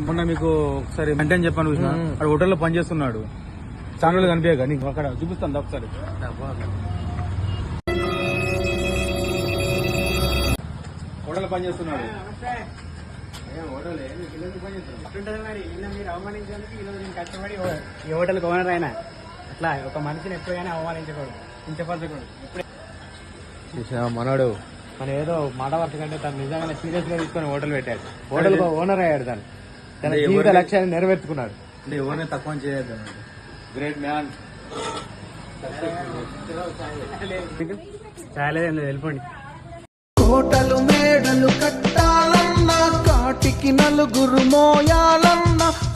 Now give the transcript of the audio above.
మొన్న మీకు ఒకసారి మెయింటైన్ చెప్పాను చూసిన అక్కడ హోటల్లో పనిచేస్తున్నాడు. చాలా రోజులు కనిపించగా నీకు అక్కడ చూపిస్తాను ఒకసారి. హోటల్లో పనిచేస్తున్నాడు. మీరు అవమానించేందుకు ఈరోజు నేను కష్టపడి ఈ హోటల్కి ఓనర్ అయినా. అట్లా ఒక మనిషిని ఎప్పుడైనా అవమానించకూడదు, కించపరచకూడదు. మనోడు మనం ఏదో మాట వరుస కంటే తను నిజంగానే సీరియస్ గా తీసుకొని హోటల్ పెట్టాడు. హోటల్ ఓనర్ అయ్యాడు. తన జీవిత లక్ష్యాన్ని నెరవేర్చుకున్నాడు. అంటే ఎవరిని తక్కువ చేయొద్దు. Great man. చాలేదండి, వెళ్ళిపోండి. కోటలు మేడలు కట్టాలన్నా, కాటికి నలుగురు మోయాలన్నా,